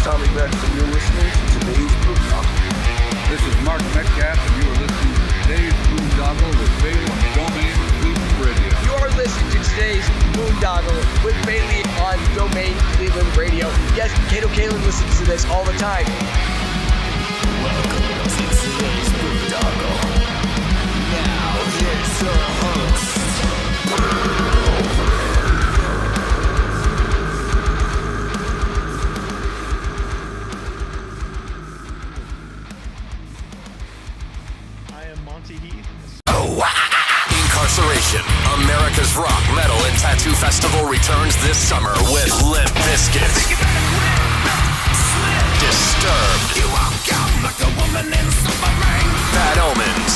Tommy Rex, and you're listening to today's Boondoggle. This is Mark Metcalf, and you are listening to today's Boondoggle with Bailey on Domain Cleveland Radio. You are listening to today's Boondoggle with Bailey on Domain Cleveland Radio. Yes, Kato Kalin listens to this all the time. Welcome to today's Boondoggle. Now, here's your host. Incarceration, America's rock, metal, and tattoo festival returns this summer with Limp Bizkit, Disturbed, Bad Omens,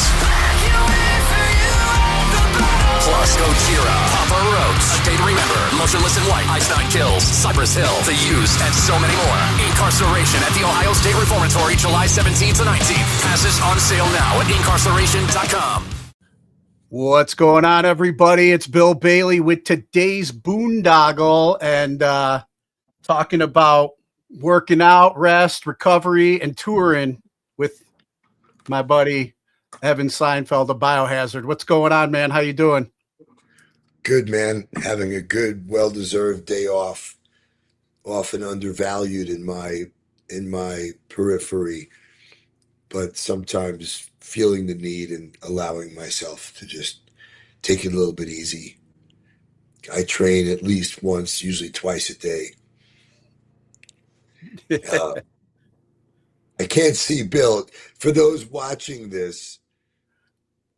plus Gojira, Papa Roach, A Day to Remember, Motionless in White, Ice Nine Kills, Cypress Hill, The Used, and so many more. Incarceration at the Ohio State Reformatory, July 17th to 19th. Passes on sale now at incarceration.com. What's going on, everybody? It's Bill Bailey with today's Boondoggle and talking about working out, rest, recovery, and touring with my buddy Evan Seinfeld of Biohazard. What's going on, man? How you doing? Good, man. Having a good, well-deserved day off. Often undervalued in my periphery, but sometimes feeling the need and allowing myself to just take it a little bit easy. I train at least once, usually twice a day. I can't see Bill. For those watching this,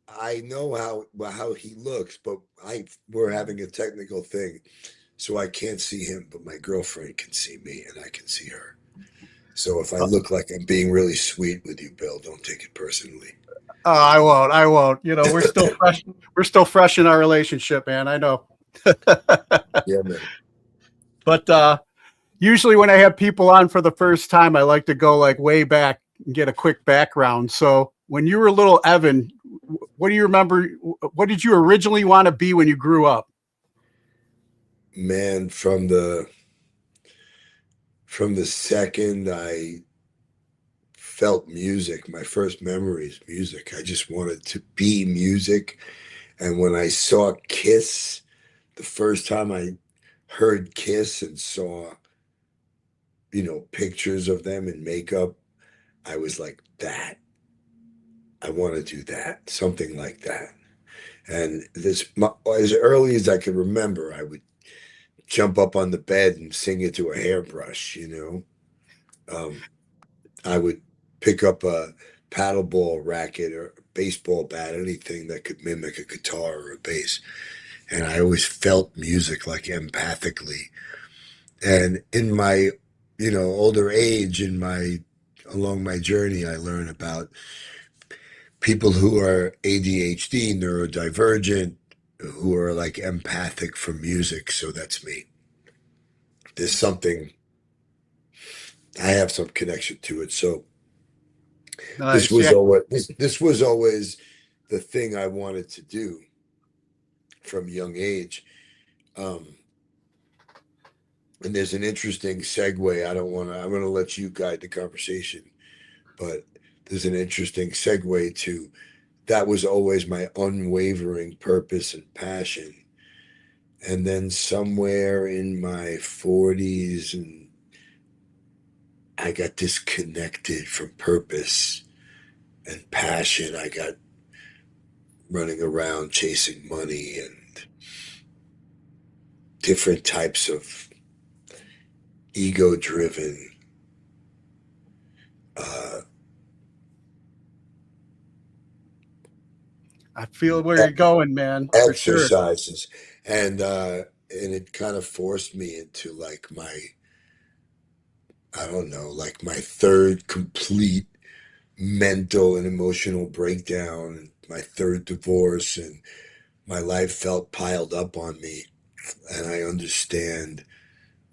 I know how he looks, but we're having a technical thing, so I can't see him, but my girlfriend can see me and I can see her. So if I look like I'm being really sweet with you, Bill, don't take it personally. Oh, I won't. You know, we're still fresh. We're still fresh in our relationship, man. I know. Yeah, man. But usually when I have people on for the first time, I like to go like way back and get a quick background. So when you were little Evan, what do you remember? What did you originally want to be when you grew up? Man, from the second I felt music, my first memory is music. I just wanted to be music. And when I saw Kiss, the first time I heard Kiss and saw, pictures of them in makeup, I was like, that. I want to do that, something like that. And as early as I could remember, I would jump up on the bed and sing it to a hairbrush, I would pick up a paddleball racket or a baseball bat, anything that could mimic a guitar or a bass. And I always felt music like empathically. And in my, older age, along my journey, I learned about people who are ADHD, neurodivergent, who are like empathic for music. So that's me. There's something, I have some connection to it. So Nice. this was always the thing I wanted to do from a young age. And there's an interesting segue. I'm going to let you guide the conversation, but there's an interesting segue to that was always my unwavering purpose and passion. And then somewhere in my 40s, and I got disconnected from purpose and passion. I got running around chasing money and different types of ego-driven I feel where you're going, man. For sure. exercises. And it kind of forced me into like my third complete mental and emotional breakdown, my third divorce, and my life felt piled up on me. And I understand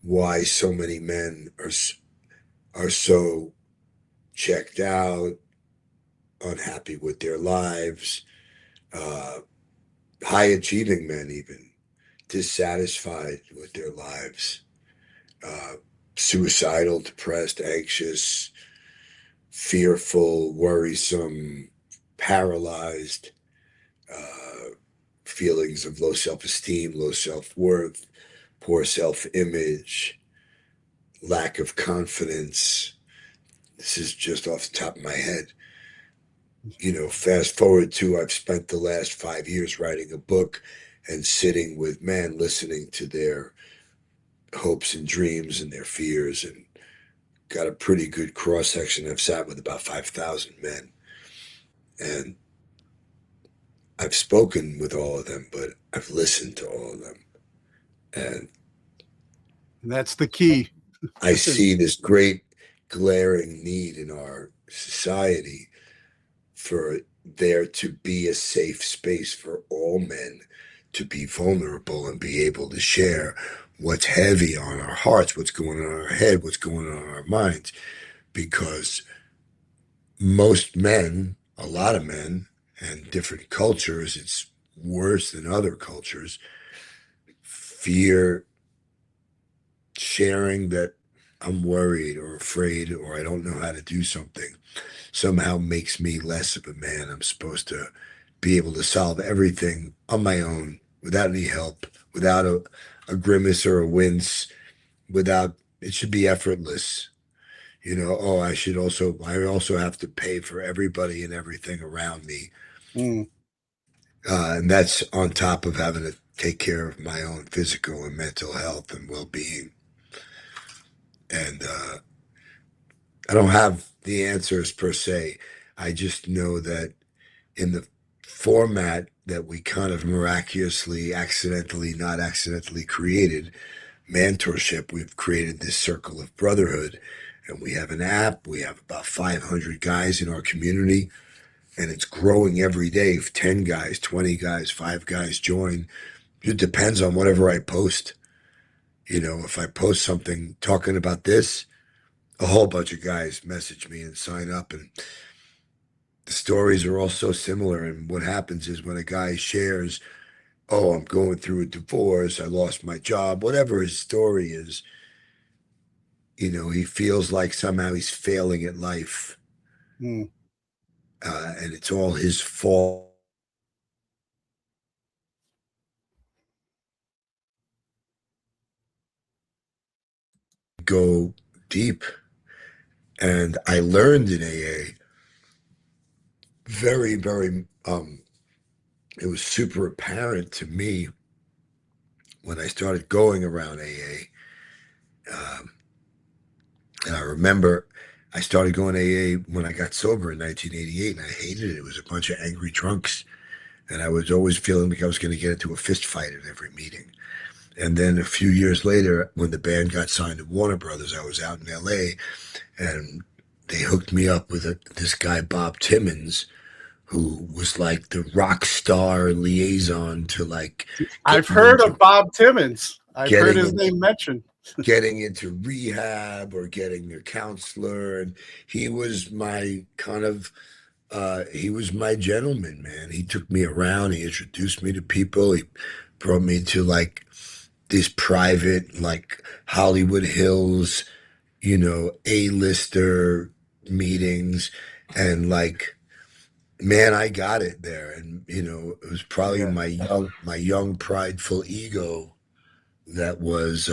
why so many men are so checked out, unhappy with their lives, high achieving men even dissatisfied with their lives. suicidal, depressed, anxious, fearful, worrisome, paralyzed, feelings of low self-esteem, low self-worth, poor self-image, lack of confidence. This is just off the top of my head. Fast forward to I've spent the last 5 years writing a book and sitting with men, listening to their hopes and dreams and their fears, and got a pretty good cross section. I've sat with about 5,000 men, and I've spoken with all of them, but I've listened to all of them. And that's the key. I see this great glaring need in our society for there to be a safe space for all men to be vulnerable and be able to share what's heavy on our hearts, what's going on in our head, what's going on in our minds. Because most men, a lot of men, and different cultures, it's worse than other cultures, fear sharing that I'm worried or afraid or I don't know how to do something somehow makes me less of a man. I'm supposed to be able to solve everything on my own without any help, without a grimace or a wince, it should be effortless. I also have to pay for everybody and everything around me. And that's on top of having to take care of my own physical and mental health and well-being. And I don't have the answers per se. I just know that in the format that we kind of miraculously, not accidentally created, Mentorship, we've created this circle of brotherhood. And we have an app. We have about 500 guys in our community. And it's growing every day. If 10 guys, 20 guys, 5 guys join. It depends on whatever I post. If I post something talking about this, a whole bunch of guys message me and sign up. And the stories are all so similar. And what happens is when a guy shares, oh, I'm going through a divorce, I lost my job, whatever his story is, he feels like somehow he's failing at life. And it's all his fault. Go deep. And I learned in AA very, very, it was super apparent to me when I started going around AA. And I remember I started going to AA when I got sober in 1988, and I hated it. It was a bunch of angry drunks. And I was always feeling like I was going to get into a fist fight at every meeting. And then a few years later, when the band got signed to Warner Brothers, I was out in LA, and they hooked me up with this guy, Bob Timmons, who was like the rock star liaison to like. I've heard of Bob Timmons. I've heard his name mentioned. Getting into rehab or getting a counselor. And he was my he was my gentleman, man. He took me around. He introduced me to people. He brought me to like this private, like Hollywood Hills, A-lister meetings. And like, man, I got it there. And, it was probably my young, prideful ego that was,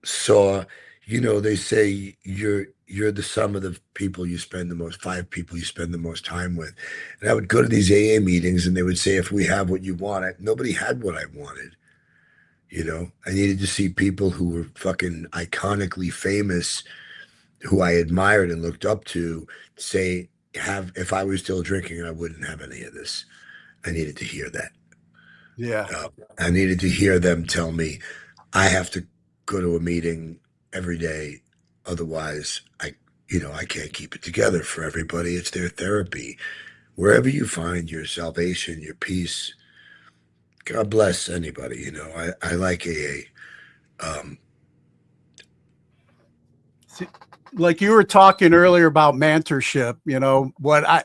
saw, they say you're the sum of the people you spend the most, 5 people you spend the most time with. And I would go to these AA meetings and they would say, if we have what you want, nobody had what I wanted. I needed to see people who were fucking iconically famous, who I admired and looked up to, say, if I was still drinking, I wouldn't have any of this. I needed to hear that. Yeah. I needed to hear them tell me I have to go to a meeting every day. Otherwise, I can't keep it together for everybody. It's their therapy. Wherever you find your salvation, your peace, God bless anybody. I like AA. Like you were talking earlier about mentorship, what I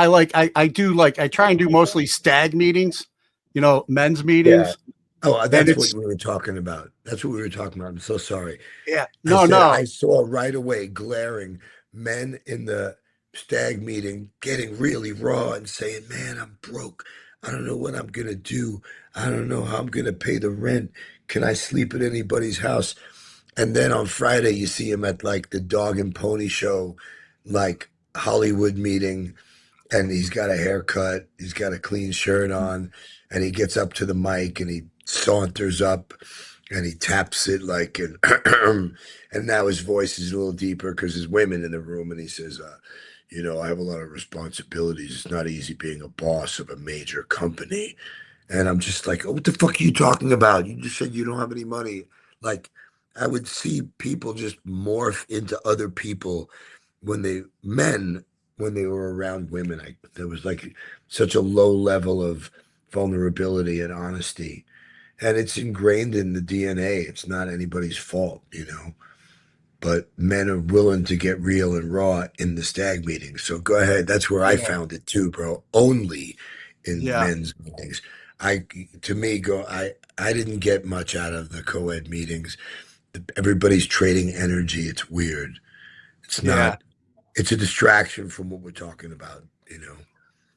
like, I do like, I try and do mostly stag meetings, men's meetings. Yeah. Oh, And that's what it's we were talking about. That's what we were talking about. I'm so sorry. yeah, I no, said no, I saw right away glaring men in the stag meeting getting really raw and saying, "Man, I'm broke. I don't know what I'm gonna do. I don't know how I'm gonna pay the rent. Can I sleep at anybody's house?" And then on Friday, you see him at like the dog and pony show, like Hollywood meeting, and he's got a haircut, he's got a clean shirt on, and he gets up to the mic and he saunters up and he taps it like an and now his voice is a little deeper because there's women in the room and he says, I have a lot of responsibilities. It's not easy being a boss of a major company. And I'm just like, oh, what the fuck are you talking about? You just said you don't have any money. Like, I would see people just morph into other people men when they were around women. There was like such a low level of vulnerability and honesty, and it's ingrained in the DNA. It's not anybody's fault. But men are willing to get real and raw in the stag meetings. So go ahead. That's where I yeah, found it too, bro. Only in yeah, men's meetings. I didn't get much out of the co-ed meetings. Everybody's trading energy. It's weird. It's yeah. not. It's a distraction from what we're talking about.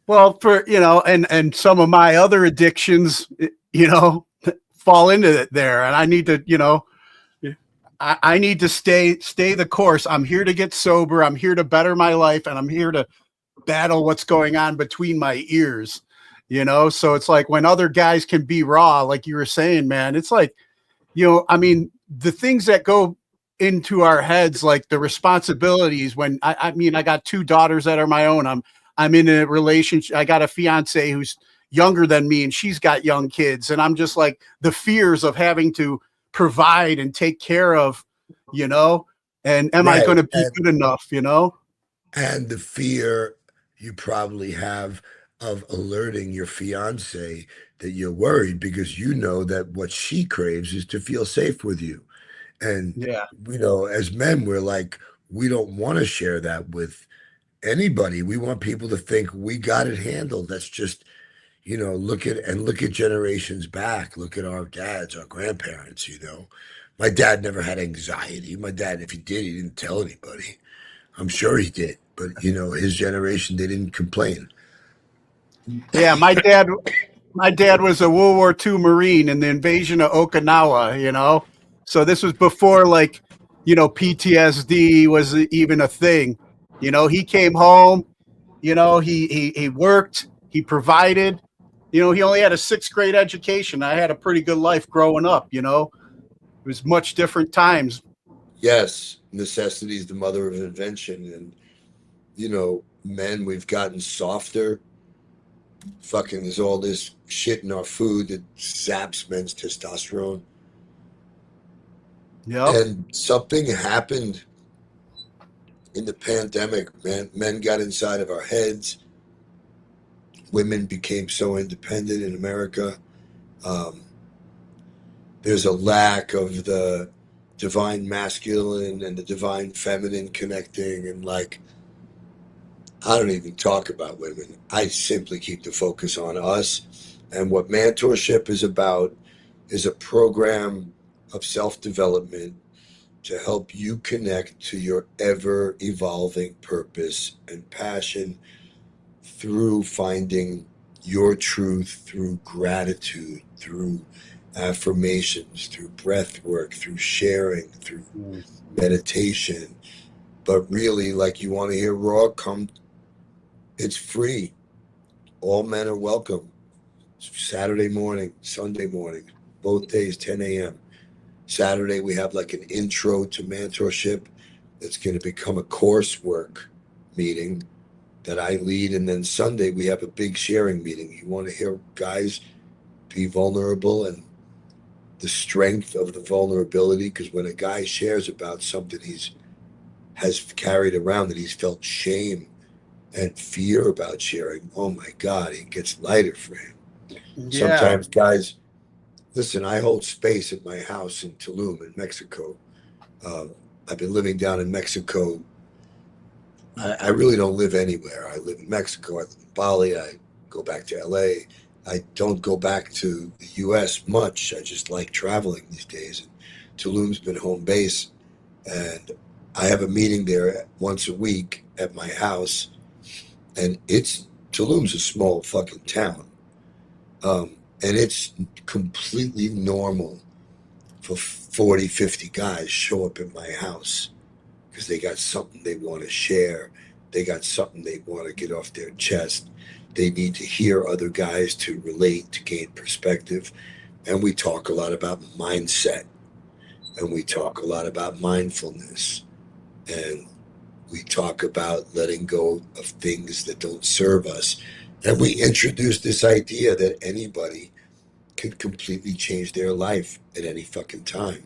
Well, for and some of my other addictions, fall into it there, and I need to, I need to stay the course. I'm here to get sober. I'm here to better my life, and I'm here to battle what's going on between my ears. So it's like when other guys can be raw, like you were saying, man. It's like, I mean, the things that go into our heads, like the responsibilities. When I got two daughters that are my own. I'm in a relationship. I got a fiance who's younger than me, and she's got young kids, and I'm just like the fears of having to provide and take care of, and am I Right. going to be good enough? And the fear you probably have of alerting your fiance that you're worried because you know that what she craves is to feel safe with you. And, Yeah. as men, we're like, we don't want to share that with anybody. We want people to think we got it handled. That's just, look at generations back. Look at our dads, our grandparents. My dad never had anxiety. My dad, if he did, he didn't tell anybody. I'm sure he did, but his generation, they didn't complain. Yeah, my dad was a World War II Marine in the invasion of Okinawa. So this was before like, PTSD was even a thing. He came home, he worked, he provided. He only had a sixth grade education. I had a pretty good life growing up. It was much different times. Yes, necessity is the mother of invention, and men, we've gotten softer. Fucking, there's all this shit in our food that zaps men's testosterone, Yep. and something happened in the pandemic. Men got inside of our heads. Women became so independent in America. Um, there's a lack of the divine masculine and the divine feminine connecting, and like, I don't even talk about women. I simply keep the focus on us. And what mentorship is about is a program of self-development to help you connect to your ever evolving purpose and passion through finding your truth, through gratitude, through affirmations, through breath work, through sharing, through meditation. But really, like, you want to hear raw, it's free. All men are welcome. Saturday morning, Sunday morning, both days, 10 a.m. Saturday, we have like an intro to mentorship that's going to become a coursework meeting that I lead. And then Sunday, we have a big sharing meeting. You want to hear guys be vulnerable and the strength of the vulnerability, because when a guy shares about something has carried around that he's felt shame and fear about sharing, oh my God, it gets lighter for him. Yeah. Sometimes guys, listen, I hold space at my house in Tulum in Mexico. I've been living down in Mexico. I really don't live anywhere. I live in Mexico. I live in Bali. I go back to LA. I don't go back to the U.S. much. I just like traveling these days. And Tulum's been home base, and I have a meeting there once a week at my house. And Tulum's a small fucking town, and it's completely normal for 40, 50 guys show up in my house because they got something they want to share. They got something they want to get off their chest. They need to hear other guys to relate, to gain perspective. And we talk a lot about mindset, and we talk a lot about mindfulness, and we talk about letting go of things that don't serve us. And we introduce this idea that anybody can completely change their life at any fucking time.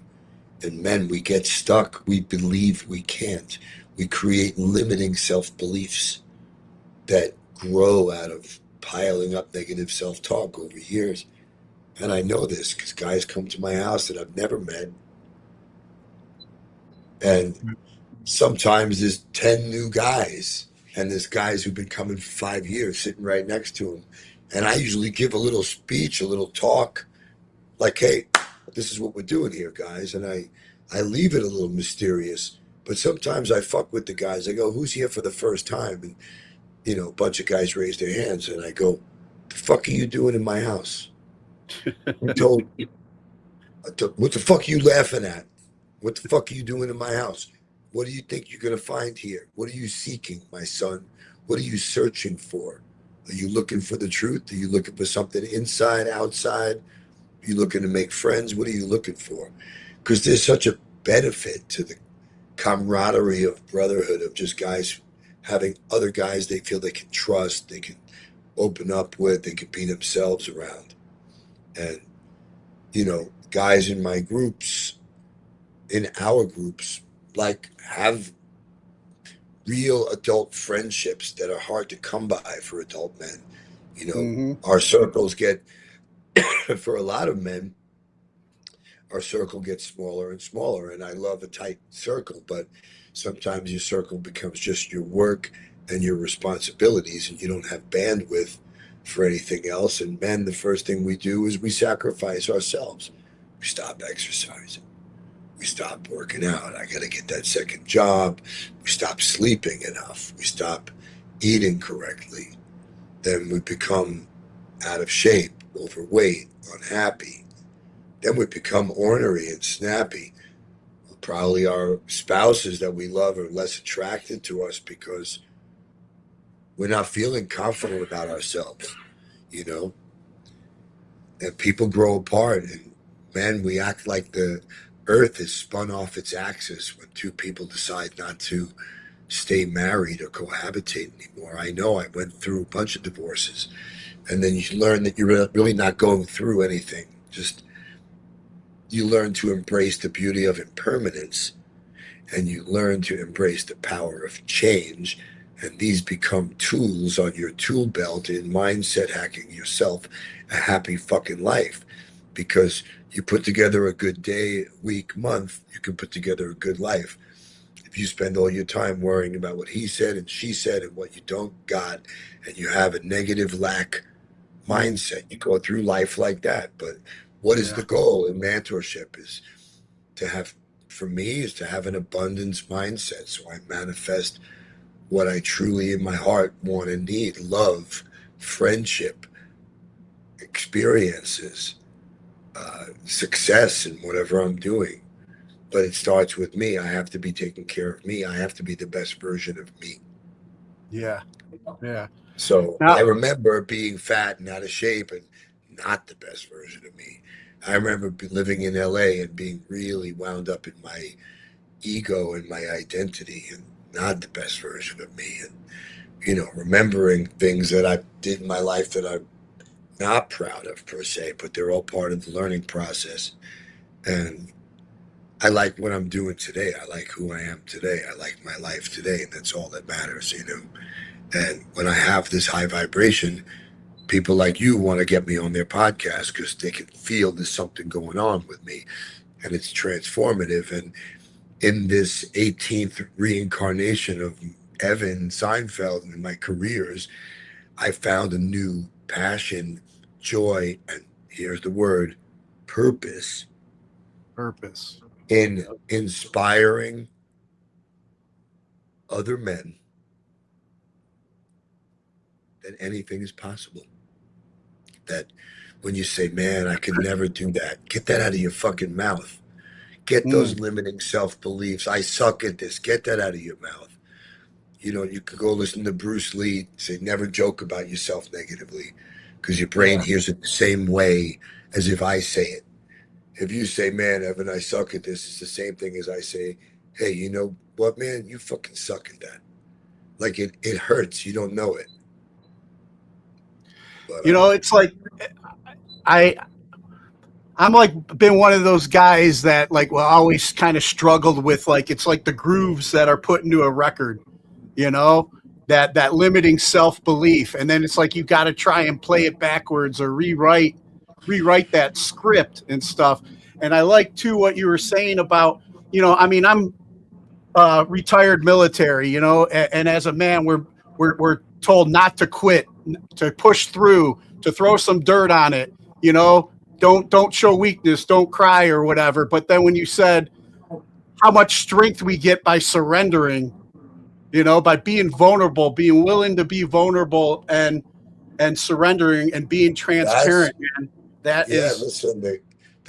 And men, we get stuck. We believe we can't. We create limiting self beliefs that grow out of piling up negative self talk over years. And I know this because guys come to my house that I've never met. And sometimes there's 10 new guys, and there's guys who've been coming for 5 years sitting right next to him. And I usually give a little speech, a little talk, like, hey, this is what we're doing here, guys. And I leave it a little mysterious, but sometimes I fuck with the guys. I go, who's here for the first time? And, a bunch of guys raise their hands, and I go, the fuck are you doing in my house? I told, what the fuck are you laughing at? What the fuck are you doing in my house? What do you think you're going to find here? What are you seeking, my son? What are you searching for? Are you looking for the truth? Are you looking for something inside, outside? Are you looking to make friends? What are you looking for? Because there's such a benefit to the camaraderie of brotherhood, of just guys having other guys they feel they can trust, they can open up with, they can be themselves around. And, guys in my groups, in our groups, like, have real adult friendships that are hard to come by for adult men. Our circles get, for a lot of men, our circle gets smaller and smaller. And I love a tight circle, but sometimes your circle becomes just your work and your responsibilities, and you don't have bandwidth for anything else. And men, the first thing we do is we sacrifice ourselves. We stop exercising. We stop working out. I got to get that second job. We stop sleeping enough. We stop eating correctly. Then we become out of shape, overweight, unhappy. Then we become ornery and snappy. Probably our spouses that we love are less attracted to us because we're not feeling confident about ourselves, And people grow apart. And men, we act like the earth is spun off its axis when two people decide not to stay married or cohabitate anymore. I know I went through a bunch of divorces, and then you learn that you're really not going through anything. Just you learn to embrace the beauty of impermanence, and you learn to embrace the power of change. And these become tools on your tool belt in mindset hacking yourself a happy fucking life. Because you put together a good day, week, month, you can put together a good life. If you spend all your time worrying about what he said and she said and what you don't got, and you have a negative lack mindset, you go through life like that. But what is the goal in mentorship is to have, for me, is to have an abundance mindset. So I manifest what I truly in my heart want and need: love, friendship, experiences, success in whatever I'm doing. But it starts with me. I have to be taking care of me. I have to be the best version of me. Yeah. So Now, I remember being fat and out of shape and not the best version of me. I remember living in LA and being really wound up in my ego and my identity and not the best version of me. And, remembering things that I did in my life that I'm not proud of per se, but they're all part of the learning process. And I like what I'm doing today. I like who I am today. I like my life today. And that's all that matters, And when I have this high vibration, people like you want to get me on their podcast because they can feel there's something going on with me, and it's transformative. And in this 18th reincarnation of Evan Seinfeld in my careers, I found a new passion joy, and here's the word, purpose Purpose. in inspiring other men, then anything is possible. That when you say, man, I could never do that, get that out of your fucking mouth. Get those limiting self-beliefs. I suck at this. Get that out of your mouth. You know, you could go listen to Bruce Lee say, never joke about yourself negatively, because your brain hears it the same way as if I say it. If you say, man, Evan, I suck at this, it's the same thing as I say, hey, you know what, man, you fucking suck at that. Like it hurts. You don't know it. But, You know, it's like I'm like been one of those guys that like well always kind of struggled with like it's like the grooves that are put into a record, you know, that limiting self-belief, and then it's like you got to try and play it backwards or rewrite that script and stuff. And I like too what you were saying about, you know, I mean, I'm retired military, you know, and as a man we're told not to quit, to push through, to throw some dirt on it, you know, don't show weakness, don't cry or whatever. But then when you said how much strength we get by surrendering, you know, by being vulnerable, being willing to be vulnerable and surrendering and being transparent, man, that is listen, the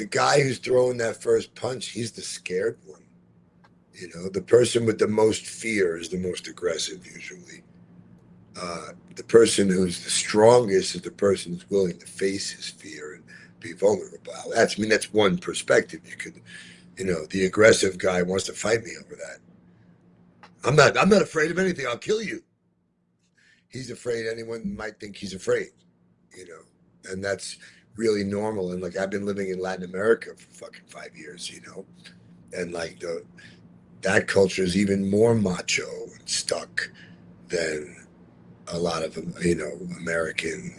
guy who's throwing that first punch, he's the scared one. You know, the person with the most fear is the most aggressive usually. The person who's the strongest is the person who's willing to face his fear and be vulnerable. That's one perspective. You could, you know, the aggressive guy wants to fight me over that. I'm not afraid of anything. I'll kill you. He's afraid anyone might think he's afraid, you know, and that's really normal. And like, I've been living in Latin America for fucking 5 years, you know, and like that culture is even more macho and stuck than a lot of, you know,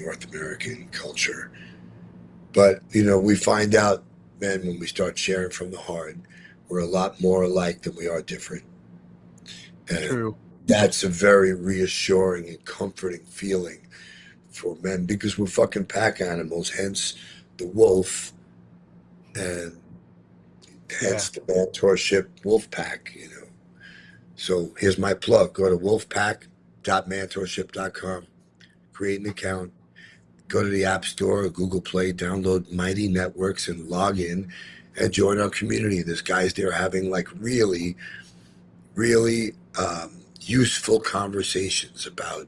North American culture. But, you know, we find out, man, when we start sharing from the heart, we're a lot more alike than we are different. And true. That's a very reassuring and comforting feeling for men, because we're fucking pack animals, hence the wolf, and hence the mentorship wolf pack, you know. So here's my plug. Go to wolfpack.mentorship.com, create an account, go to the App Store or Google Play, download Mighty Networks and log in and join our community. There's guys there having like really, really useful conversations about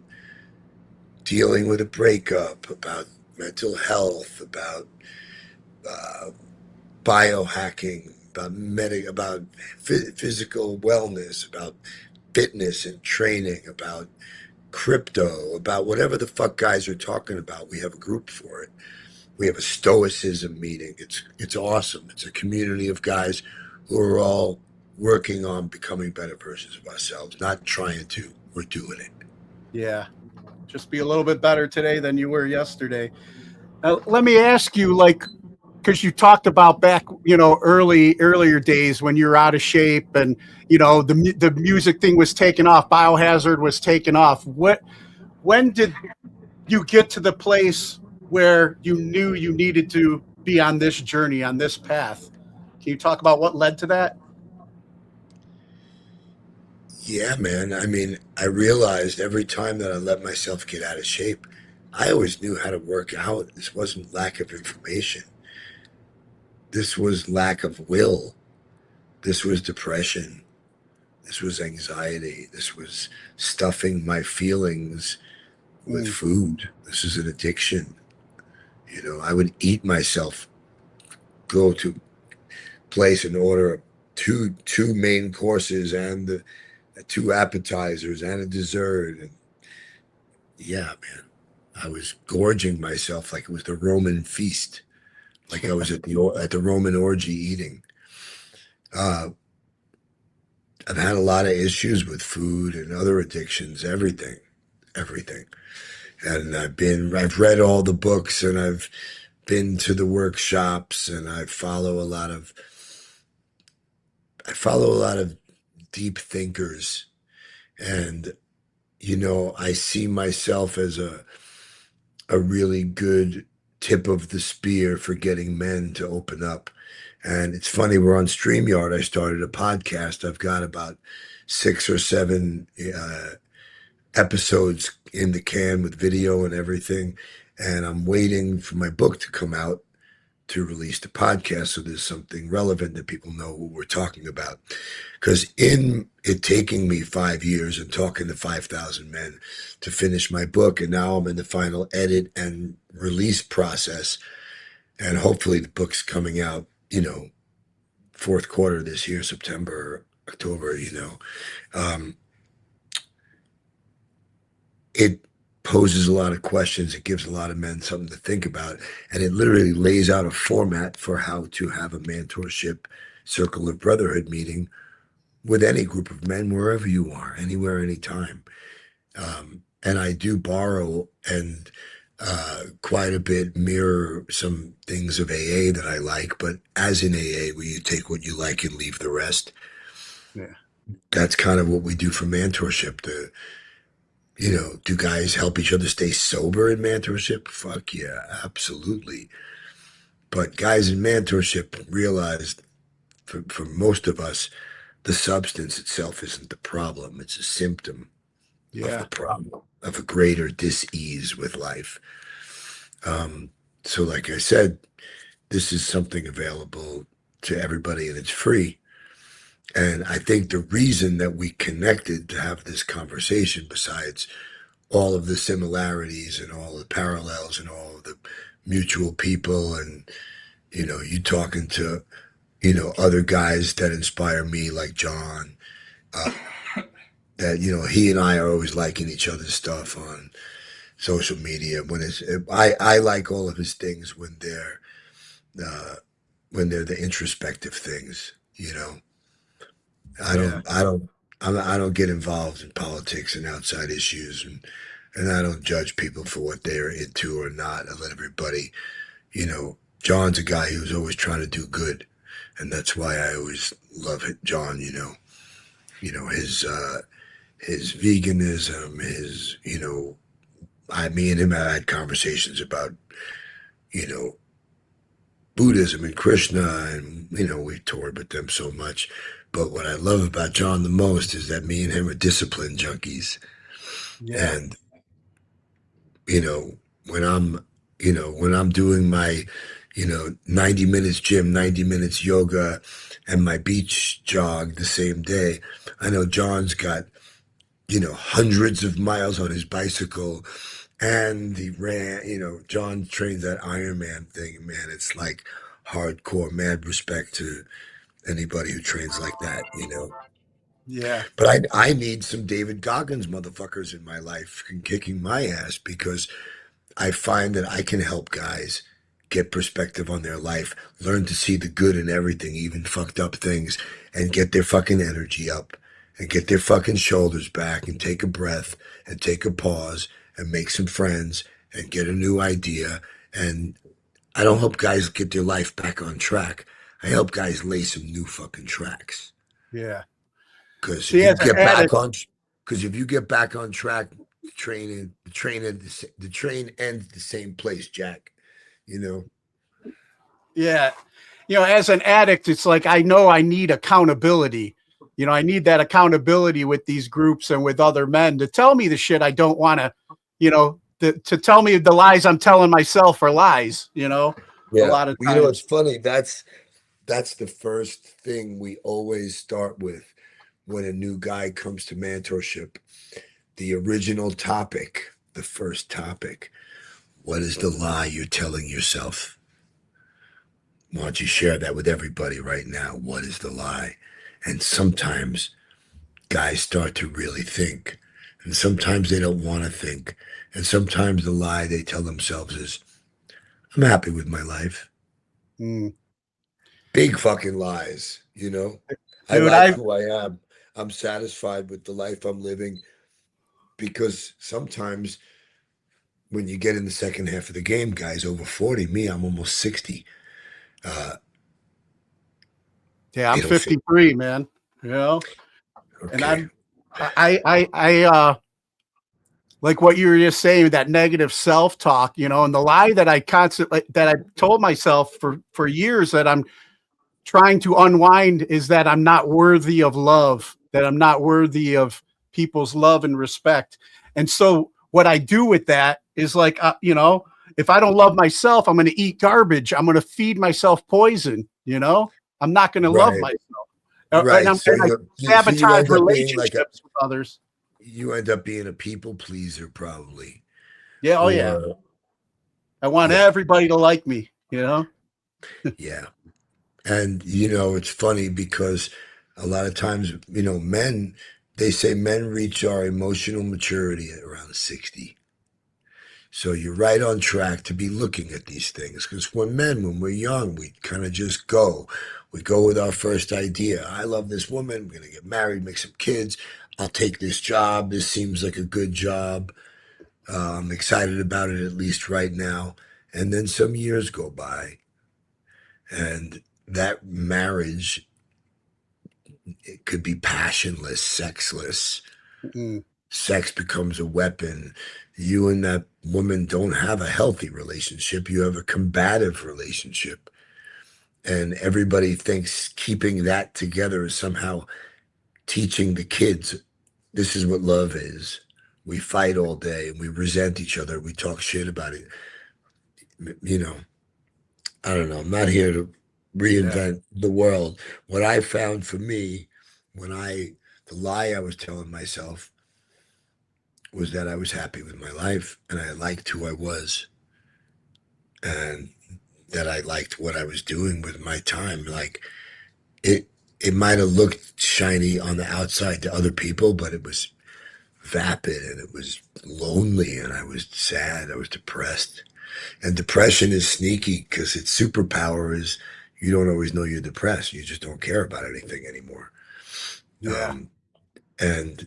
dealing with a breakup, about mental health, about biohacking, about physical wellness, about fitness and training, about crypto, about whatever the fuck guys are talking about. We have a group for it. We have a stoicism meeting. It's awesome. It's a community of guys who are all working on becoming better versions of ourselves, not trying to. We're doing it. Yeah. Just be a little bit better today than you were yesterday. Let me ask you, like, because you talked about back, you know, earlier days when you were out of shape and, you know, the music thing was taken off, Biohazard was taken off. When did you get to the place where you knew you needed to be on this journey, on this path? Can you talk about what led to that? Yeah, man. I mean, I realized every time that I let myself get out of shape, I always knew how to work out. This wasn't lack of information. This was lack of will. This was depression. This was anxiety. This was stuffing my feelings with food. This is an addiction. You know, I would eat myself, go to place and order two main courses and the two appetizers and a dessert. And yeah, man, I was gorging myself like it was the Roman feast, like I was at the Roman orgy eating. I've had a lot of issues with food and other addictions, everything. And I've read all the books and I've been to the workshops and I follow a lot of deep thinkers. And, you know, I see myself as a really good tip of the spear for getting men to open up. And it's funny, we're on StreamYard. I started a podcast. I've got about 6 or 7 episodes in the can with video and everything. And I'm waiting for my book to come out to release the podcast, so there's something relevant that people know what we're talking about. Because in it taking me 5 years and talking to 5,000 men to finish my book, and now I'm in the final edit and release process, and hopefully the book's coming out, fourth quarter this year, September, October, it poses a lot of questions. It gives a lot of men something to think about. And it literally lays out a format for how to have a mentorship circle of brotherhood meeting with any group of men, wherever you are, anywhere, anytime. And I do borrow and quite a bit mirror some things of AA that I like, but as in AA, where you take what you like and leave the rest. Yeah. That's kind of what we do for mentorship. Do guys help each other stay sober in mentorship? Fuck yeah, absolutely. But guys in mentorship realize, for most of us, the substance itself isn't the problem. It's a symptom of the problem, of a greater dis-ease with life. So like I said, this is something available to everybody and it's free. And I think the reason that we connected to have this conversation, besides all of the similarities and all the parallels and all of the mutual people, and, you talking to, other guys that inspire me, like John, that, he and I are always liking each other's stuff on social media. I like all of his things when they're the introspective things, I don't get involved in politics and outside issues, and I don't judge people for what they're into or not. I let everybody, John's a guy who's always trying to do good, and that's why I always love it. John, his veganism, me and him have had conversations about, Buddhism and Krishna, and we've toured with them so much. But what I love about John the most is that me and him are discipline junkies. Yeah. And when I'm doing my 90 minutes gym, 90 minutes yoga, and my beach jog the same day, I know John's got hundreds of miles on his bicycle, and he ran. John trains that Ironman thing, man. It's like hardcore. Mad respect to anybody who trains like that, Yeah. But I need some David Goggins motherfuckers in my life kicking my ass, because I find that I can help guys get perspective on their life, learn to see the good in everything, even fucked up things, and get their fucking energy up and get their fucking shoulders back and take a breath and take a pause and make some friends and get a new idea. And I don't help guys get their life back on track. I help guys lay some new fucking tracks. Yeah. Because See, if as an addict, you get back on track, the train ends the same place, Jack. yeah. As an addict, it's like, I know I need accountability. I need that accountability with these groups and with other men to tell me the shit I don't want to, to tell me the lies I'm telling myself are lies, a lot of times. It's funny. That's the first thing we always start with when a new guy comes to mentorship. The original topic, the first topic. What is the lie you're telling yourself? Why don't you share that with everybody right now? What is the lie? And sometimes guys start to really think, and sometimes they don't want to think. And sometimes the lie they tell themselves is, I'm happy with my life. Big fucking lies, I like who I am. I'm satisfied with the life I'm living, because sometimes when you get in the second half of the game, guys over 40, I'm almost 60. Yeah, I'm 53, man. Okay. And I like what you were just saying, that negative self-talk, you know, and the lie that I constantly that I told myself for years that I'm trying to unwind is that I'm not worthy of love, that I'm not worthy of people's love and respect. And so what I do with that is like, you know, if I don't love myself, I'm going to eat garbage. I'm going to feed myself poison. You know, I'm not going to love Right. myself. Right. And So I you sabotage end up being like relationships with others. you end up being a people pleaser probably. Yeah. Oh yeah. Or I want yeah, everybody to like me, you know? yeah. And it's funny because a lot of times, men, they say men reach our emotional maturity at around 60. So you're right on track to be looking at these things because when we're young, we kind of just go. We go with our first idea. I love this woman. We're going to get married, make some kids. I'll take this job. This seems like a good job. I'm excited about it, at least right now. And then some years go by, and that marriage, it could be passionless, sexless. Mm, Sex becomes a weapon. You and that woman don't have a healthy relationship. You have a combative relationship. And everybody thinks keeping that together is somehow teaching the kids this is what love is. We fight all day and we resent each other. We talk shit about it. You know, I don't know. I'm not here to yeah. reinvent the world. What I found for me, the lie I was telling myself was that I was happy with my life and I liked who I was and that I liked what I was doing with my time. Like it might have looked shiny on the outside to other people, but it was vapid and it was lonely and I was sad. I was depressed. And depression is sneaky because its superpower is you don't always know you're depressed. You just don't care about anything anymore. Yeah. Um, and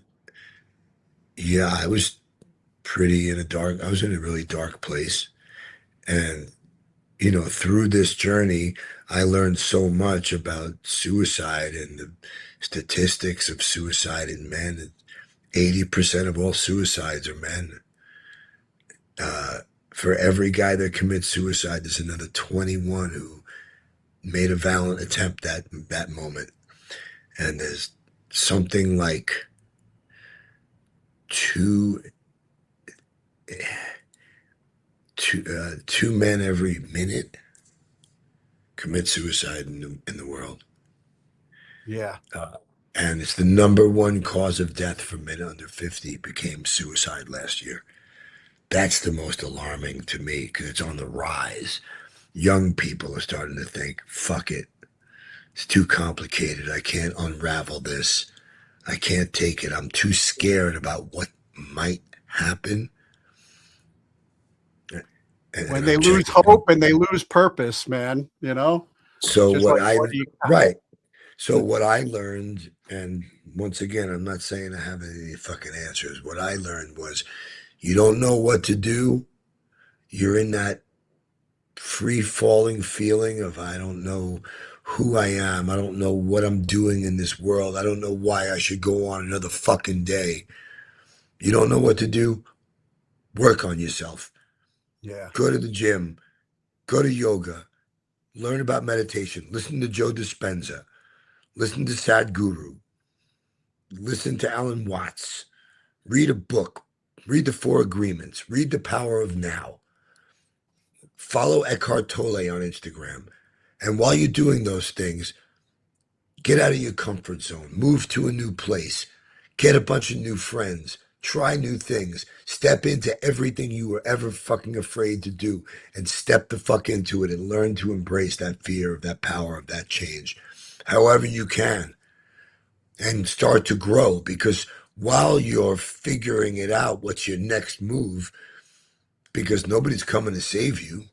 yeah, I was I was in a really dark place. And, through this journey, I learned so much about suicide and the statistics of suicide in men. 80% of all suicides are men. Uh, for every guy that commits suicide, there's another 21 who made a valiant attempt at that moment. And there's something like two, two men every minute commit suicide in the world. Yeah. And it's the number one cause of death for men under 50 became suicide last year. That's the most alarming to me because it's on the rise. Young people are starting to think, fuck it. It's too complicated. I can't unravel this. I can't take it. I'm too scared about what might happen. And When they I'm lose checking. hope and they lose purpose, man, you know, So just like, what do you got? right. So what I learned, and once again, I'm not saying I have any fucking answers. What I learned was you don't know what to do. You're in that free falling feeling of I don't know who I am. I don't know what I'm doing in this world. I don't know why I should go on another fucking day. You don't know what to do. Work on yourself. Yeah. Go to the gym. Go to yoga. Learn about meditation. Listen to Joe Dispenza. Listen to Sadhguru. Listen to Alan Watts. Read a book. Read the Four Agreements. Read The Power of Now. Follow Eckhart Tolle on Instagram. And while you're doing those things, get out of your comfort zone. Move to a new place. Get a bunch of new friends. Try new things. Step into everything you were ever fucking afraid to do and step the fuck into it and learn to embrace that fear of that power of that change. However you can. And start to grow because while you're figuring it out, what's your next move? Because nobody's coming to save you.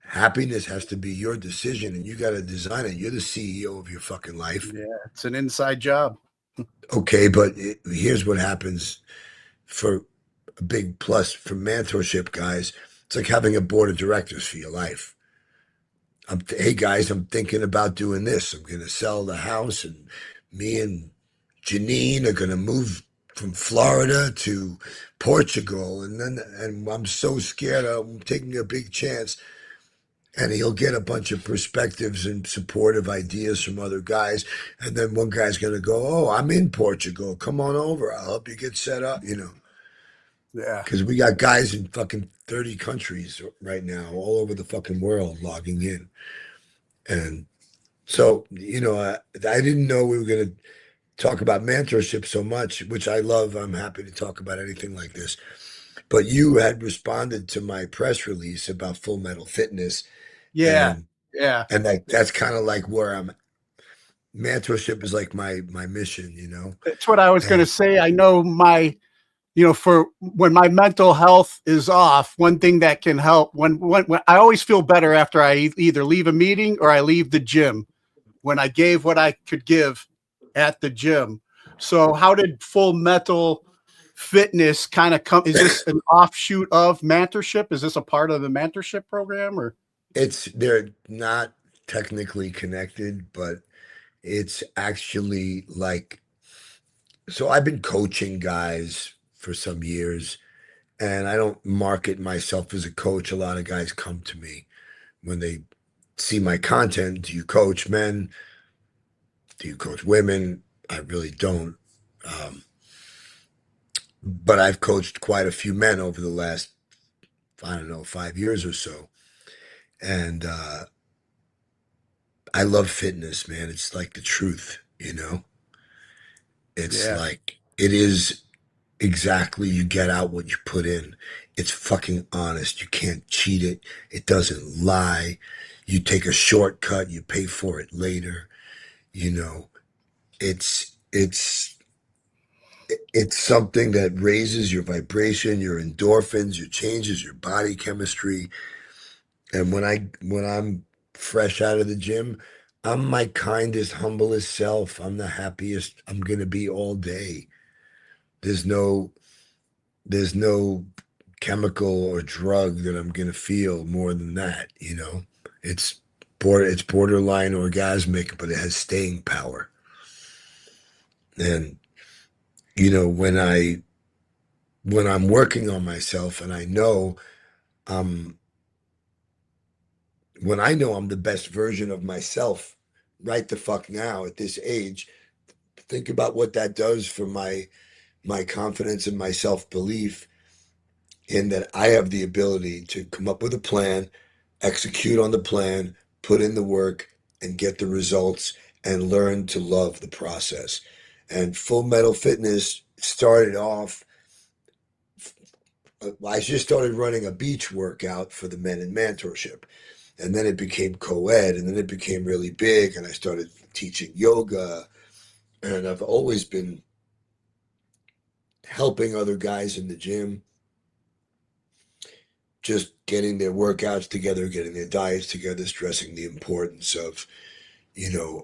Happiness has to be your decision and you got to design it. You're the CEO of your fucking life. Yeah. It's an inside job. Okay, but here's what happens for a big plus for mentorship guys. It's like having a board of directors for your life. Hey guys, I'm thinking about doing this. I'm going to sell the house and me and Janine are going to move from Florida to Portugal, and I'm so scared. I'm taking a big chance, and he'll get a bunch of perspectives and supportive ideas from other guys, and then one guy's gonna go, "Oh, I'm in Portugal. Come on over. I'll help you get set up." Yeah. Because we got guys in fucking 30 countries right now, all over the fucking world, logging in, and so I didn't know we were gonna talk about mentorship so much, which I love. I'm happy to talk about anything like this. But you had responded to my press release about Full Metal Fitness, Yeah. and Yeah. that's kind of like where I'm. Mentorship is like my mission. That's what I was going to And say. I know for when my mental health is off, one thing that can help when I always feel better after I either leave a meeting or I leave the gym when I gave what I could give at the gym. So how did Full Metal Fitness kind of come? Is this an offshoot of mentorship? Is this a part of the mentorship program or? they're not technically connected, but it's actually like, so I've been coaching guys for some years, and I don't market myself as a coach. A lot of guys come to me when they see my content. Do you coach men? Do you coach women? I really don't. Um, but I've coached quite a few men over the last, I don't know, 5 years or so. And I love fitness, man. It's like the truth. It's Yeah. like, it is exactly, you get out what you put in. It's fucking honest. You can't cheat it. It doesn't lie. You take a shortcut, you pay for it later. You know, it's something that raises your vibration, your endorphins, your changes your body chemistry. And when I'm fresh out of the gym, I'm my kindest, humblest self. I'm the happiest I'm gonna be all day. There's no there's no chemical or drug that I'm gonna feel more than that. It's it's borderline orgasmic, but it has staying power. And when I'm working on myself, and I'm when I know I'm the best version of myself right the fuck now at this age, think about what that does for my confidence and my self-belief, in that I have the ability to come up with a plan, execute on the plan, put in the work, and get the results, and learn to love the process. And Full Metal Fitness started off, I just started running a beach workout for the men in mentorship. And then it became co-ed, and then it became really big, and I started teaching yoga. And I've always been helping other guys in the gym, just getting their workouts together, getting their diets together, stressing the importance of,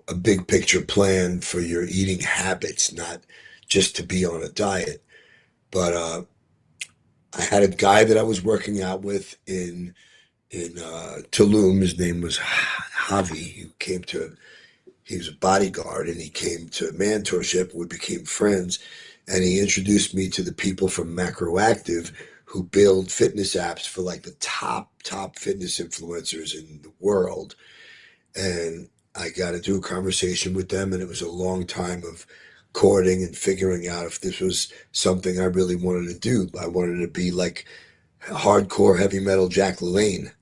a big picture plan for your eating habits, not just to be on a diet. But I had a guy that I was working out with in Tulum. His name was Javi. He was a bodyguard, and he came to mentorship. We became friends, and he introduced me to the people from Macroactive, who build fitness apps for like the top fitness influencers in the world. And I got into a conversation with them, and it was a long time of courting and figuring out if this was something I really wanted to do. I wanted to be like hardcore heavy metal Jack LaLanne,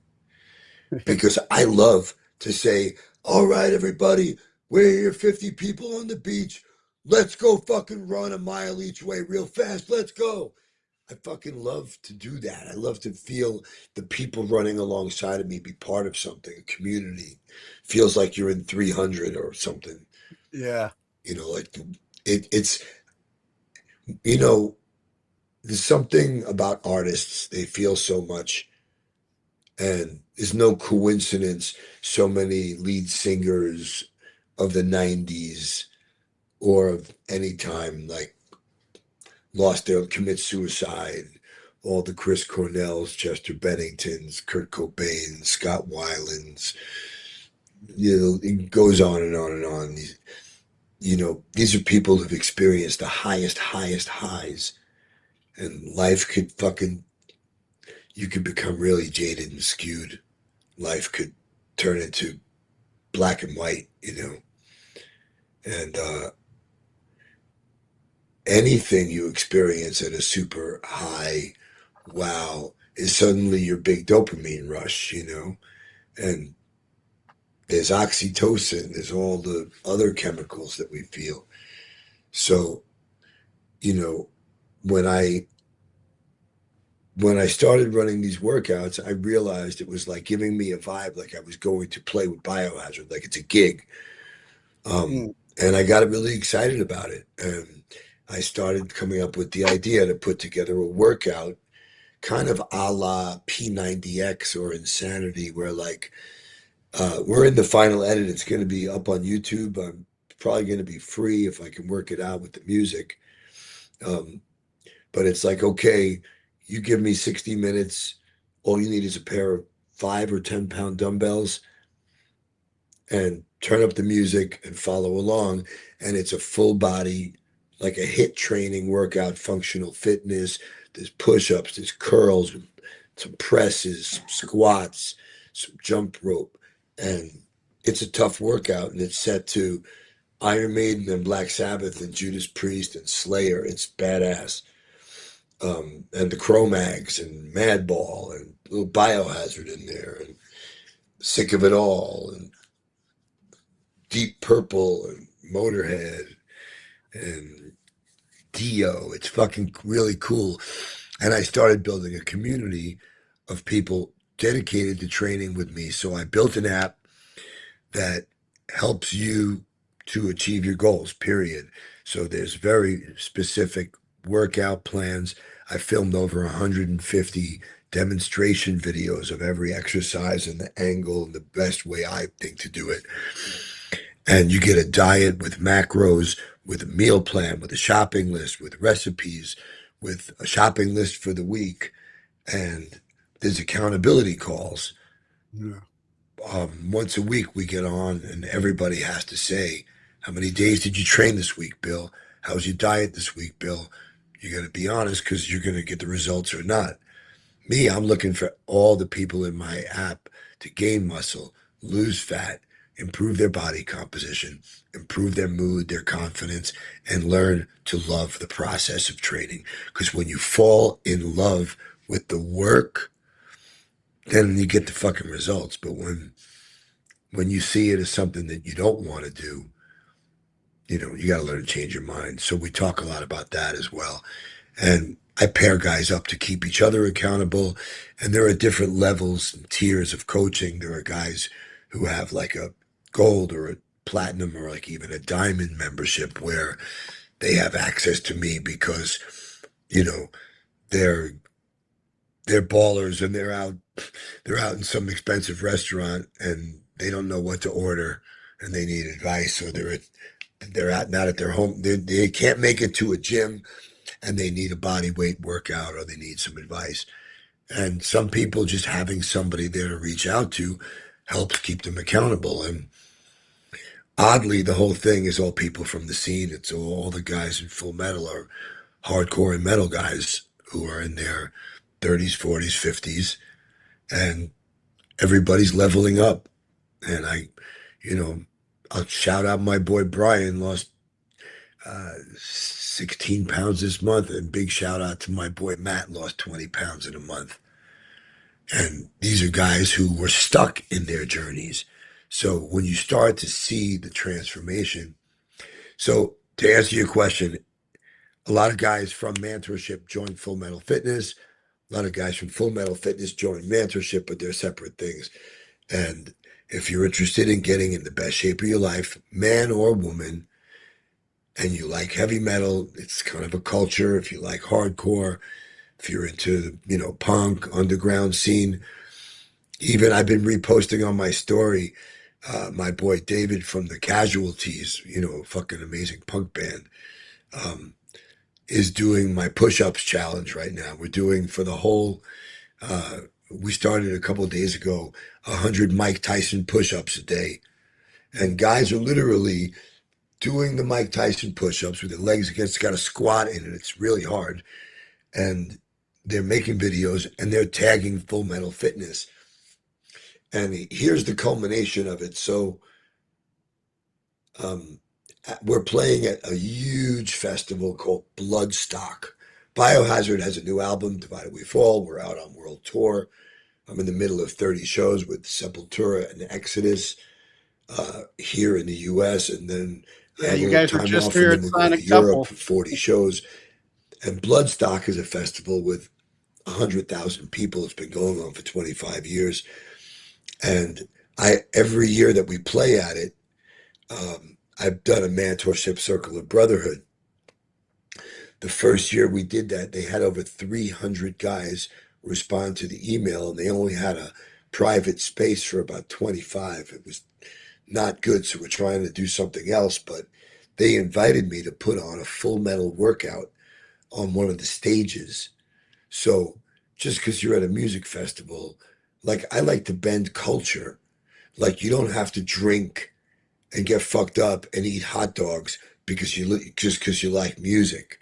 because I love to say, all right, everybody, we're here 50 people on the beach. Let's go fucking run a mile each way real fast. Let's go. I fucking love to do that. I love to feel the people running alongside of me be part of something, a community. Feels like you're in 300 or something. Yeah. Like it's, you know, there's something about artists. They feel so much. And it's no coincidence so many lead singers of the 90s or of any time, like, commit suicide. All the Chris Cornells, Chester Benningtons, Kurt Cobain, Scott Weiland's, it goes on and on and on. these are people who've experienced the highest highs, and life could you could become really jaded and skewed. Life could turn into black and white, and anything you experience at a super high wow is suddenly your big dopamine rush, and there's oxytocin, there's all the other chemicals that we feel. So, you know, when I when I started running these workouts, I realized it was like giving me a vibe like I was going to play with Biohazard, like it's a gig. Mm. And I got really excited about it. And I started coming up with the idea to put together a workout kind of a la P90X or Insanity, where like we're in the final edit. It's going to be up on YouTube. I'm probably going to be free if I can work it out with the music. Um, but it's like, okay, you give me 60 minutes. All you need is a pair of 5 or 10 pound dumbbells and turn up the music and follow along. And it's a full body, like a HIIT training workout, functional fitness. There's push-ups, there's curls, some presses, some squats, some jump rope. And it's a tough workout, and it's set to Iron Maiden and Black Sabbath and Judas Priest and Slayer. It's badass. And the Cro-Mags and Madball and a little Biohazard in there and Sick of It All and Deep Purple and Motorhead and Dio. It's fucking really cool. And I started building a community of people dedicated to training with me. So I built an app that helps you to achieve your goals, period. So there's very specific workout plans. I filmed over 150 demonstration videos of every exercise and the angle and the best way I think to do it. And you get a diet with macros, with a meal plan, with a shopping list, with recipes, with a shopping list for the week. And there's accountability calls. Yeah. Once a week we get on and everybody has to say, how many days did you train this week, Bill? How's your diet this week, Bill? You got to be honest because you're going to get the results or not. Me, I'm looking for all the people in my app to gain muscle, lose fat, improve their body composition, improve their mood, their confidence, and learn to love the process of training. Because when you fall in love with the work, then you get the fucking results. But when you see it as something that you don't want to do, you got to learn to change your mind. So we talk a lot about that as well. And I pair guys up to keep each other accountable. And there are different levels and tiers of coaching. There are guys who have like a gold or a platinum or like even a diamond membership where they have access to me because, they're ballers and they're out in some expensive restaurant and they don't know what to order and they need advice, or they're out not at their home. They can't make it to a gym and they need a body weight workout or they need some advice. And some people just having somebody there to reach out to helps keep them accountable. And oddly, the whole thing is all people from the scene. It's all the guys in Full Metal are hardcore and metal guys who are in their 30s, 40s, 50s, and everybody's leveling up. And I'll shout out my boy Brian, lost 16 pounds this month, and big shout out to my boy Matt, lost 20 pounds in a month. And these are guys who were stuck in their journeys. So when you start to see the transformation, so to answer your question, a lot of guys from Mentorship join Full Metal Fitness. A lot of guys from Full Metal Fitness join Mentorship, but they're separate things. And if you're interested in getting in the best shape of your life, man or woman, and you like heavy metal, it's kind of a culture. If you like hardcore, if you're into, punk, underground scene, even I've been reposting on my story, my boy David from the Casualties, a fucking amazing punk band, is doing my push-ups challenge right now. We're doing for the whole, we started a couple of days ago, 100 Mike Tyson push-ups a day. And guys are literally doing the Mike Tyson push-ups with their legs against, got a squat in it. It's really hard. And they're making videos and they're tagging Full Metal Fitness. And here's the culmination of it. So we're playing at a huge festival called Bloodstock. Biohazard has a new album, Divided We Fall. We're out on world tour. I'm in the middle of 30 shows with Sepultura and Exodus here in the U.S. And then I have a you little guys were time just off, here and then at we're going to Sonic Europe Temple. for 40 shows. And Bloodstock is a festival with 100,000 people. It's been going on for 25 years. And every year that we play at it, I've done a mentorship circle of brotherhood. The first year we did that, they had over 300 guys respond to the email, and they only had a private space for about 25. It was not good, so we're trying to do something else. But they invited me to put on a Full Metal workout on one of the stages. So just because you're at a music festival, like, I like to bend culture. Like, you don't have to drink and get fucked up and eat hot dogs because you like music.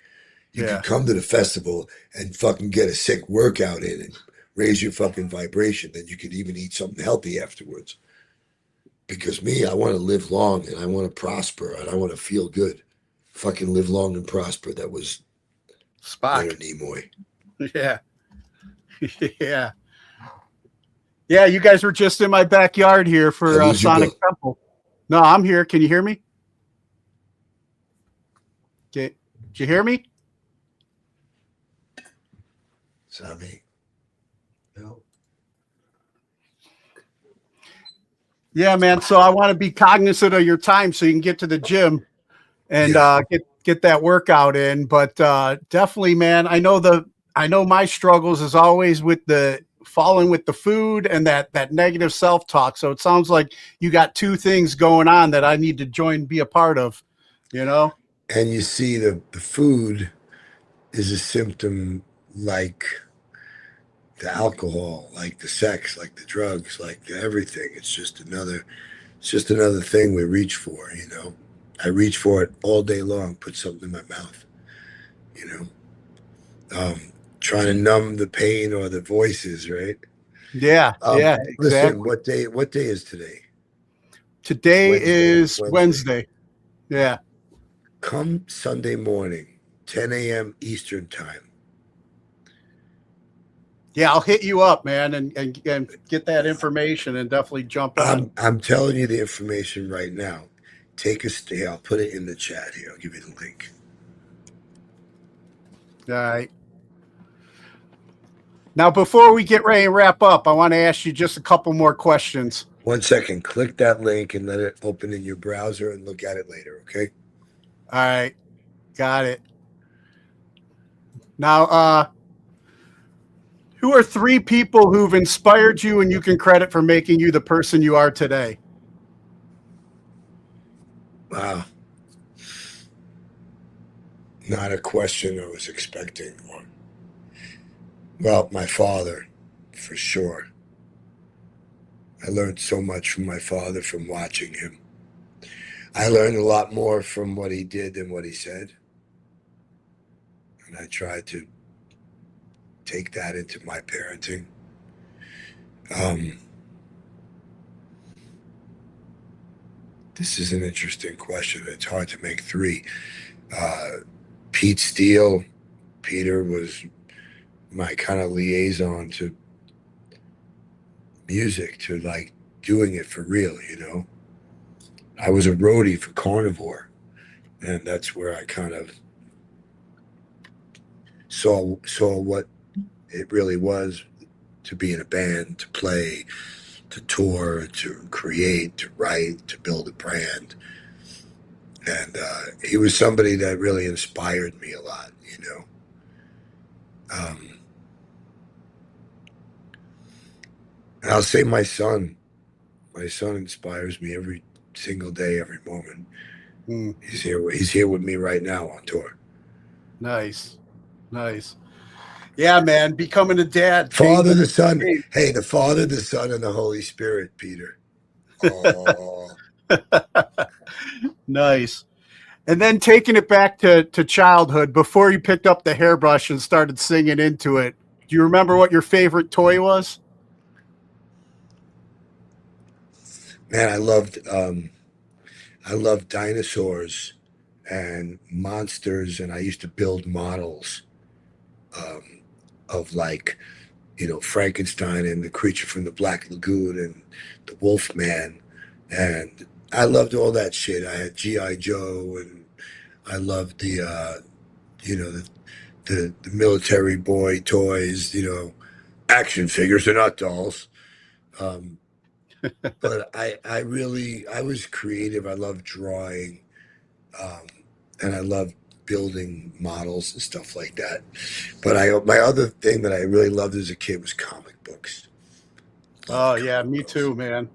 You Yeah. can come to the festival and fucking get a sick workout in and raise your fucking vibration. Then you could even eat something healthy afterwards. Because me, I want to live long and I want to prosper and I want to feel good. Fucking live long and prosper. That was Leonard Spock. Nimoy. Yeah. Yeah. Yeah, you guys were just in my backyard here for I lose you, Sonic Bill. Temple. No, I'm here. Can you hear me? Okay. Did you hear me? Sammy. No. Yeah, man. So I want to be cognizant of your time so you can get to the gym and get that workout in. But definitely, man, I know my struggles is always with the falling with the food and that negative self-talk. So it sounds like you got two things going on that I need to be a part of, you know? And you see the food is a symptom like the alcohol, like the sex, like the drugs, like everything. It's just another thing we reach for, you know. I reach for it all day long, put something in my mouth, you know. Trying to numb the pain or the voices, right? Yeah, yeah, Listen, exactly. what day is today? Today is Wednesday. Yeah. Come Sunday morning, 10 a.m. Eastern time. Yeah, I'll hit you up, man, and get that information and definitely jump on. I'm telling you the information right now. Take a stay. I'll put it in the chat here. I'll give you the link. All right. Now, before we get ready and wrap up, I want to ask you just a couple more questions. 1 second. Click that link and let it open in your browser and look at it later, okay? All right. Got it. Now, who are three people who've inspired you and you can credit for making you the person you are today? Wow. Not a question I was expecting. Well, my father, for sure. I learned so much from my father from watching him. I learned a lot more from what he did than what he said. And I tried to take that into my parenting. This is an interesting question. It's hard to make three. Pete Steele. Peter was my kind of liaison to music, to like doing it for real, you know. I was a roadie for Carnivore, and that's where I kind of saw what it really was to be in a band, to play, to tour, to create, to write, to build a brand. And he was somebody that really inspired me a lot, you know. And I'll say my son inspires me every single day, every moment. He's here with me right now on tour. Nice. Yeah, man, becoming a dad. Father, the Son. Hey, the Father, the Son, and the Holy Spirit, Peter. Oh. Nice. And then taking it back to childhood, before you picked up the hairbrush and started singing into it, do you remember what your favorite toy was? Man, I loved dinosaurs and monsters, and I used to build models of, like, Frankenstein and the creature from the Black Lagoon and the Wolf Man, and I loved all that shit. I had G.I. Joe, and I loved the military boy toys, action figures. They're not dolls. But I was creative. I loved drawing, and I loved building models and stuff like that. But my other thing that I really loved as a kid was comic books. Oh yeah, me too, man.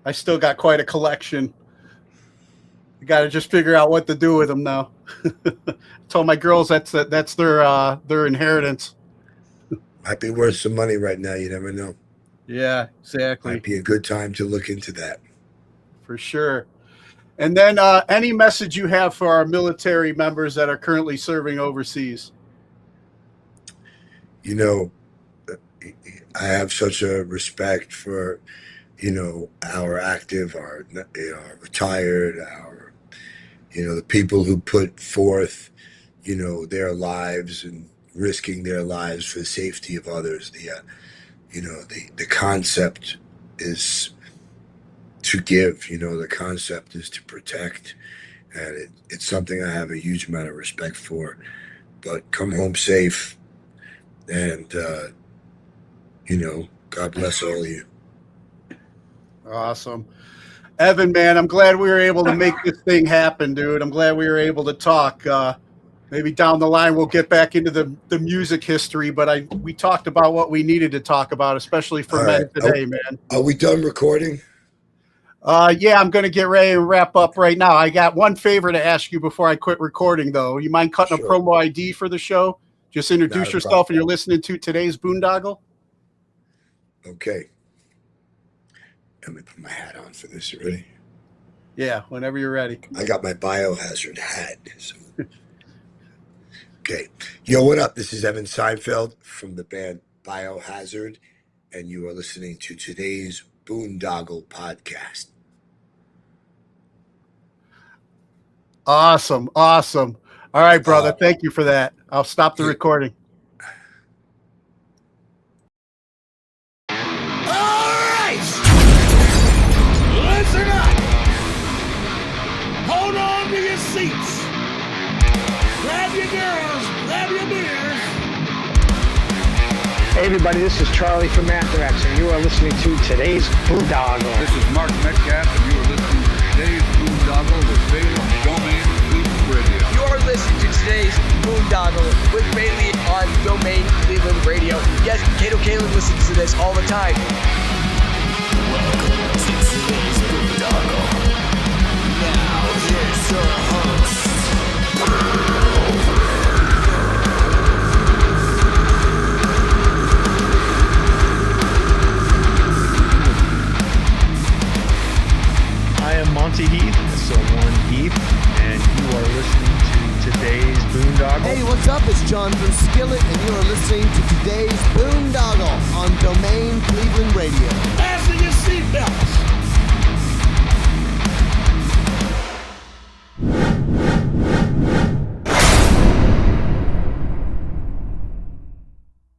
I still got quite a collection. You got to just figure out what to do with them now. Told my girls that's their inheritance. Might be worth some money right now. You never know. Yeah, exactly. Might be a good time to look into that. For sure. And then any message you have for our military members that are currently serving overseas? I have such a respect for, our active, our retired, the people who put forth, their lives and risking their lives for the safety of others. The concept is to give, the concept is to protect. And it's something I have a huge amount of respect for. But come home safe. And, God bless all of you. Awesome. Evan, man, I'm glad we were able to make this thing happen, dude. I'm glad we were able to talk. Maybe down the line we'll get back into the music history, but we talked about what we needed to talk about, especially for All men right. today, man. Are we done recording? Yeah, I'm going to get ready and wrap up right now. I got one favor to ask you before I quit recording, though. You mind cutting Sure. a promo ID for the show? Just introduce Not a yourself, problem. and you're listening to today's Boondoggle. Okay. Let me put my hat on for this. Ready? Yeah, whenever you're ready. I got my Biohazard hat. So. Okay. Yo, what up? This is Evan Seinfeld from the band Biohazard, and you are listening to today's Boondoggle podcast. Awesome. All right, brother. Thank you for that. I'll stop the recording. Listen up! Hold on to your seats. Grab your girls, grab your beers. Hey everybody, this is Charlie from Anthrax, and you are listening to today's Boondoggle. This is Mark Metcalf, and you are listening to today's Boondoggle with Steele on Domain Cleveland Radio. You are listening to today's Boondoggle with Bailey on Domain Cleveland Radio. Yes, Kato Kalin listens to this all the time. Welcome to today's Boondoggle. Now here's your host. I am Monty Heath, so one Heath, and you are listening to today's Boondoggle. Hey, what's up? It's John from Skillet, and you are listening to today's Boondoggle on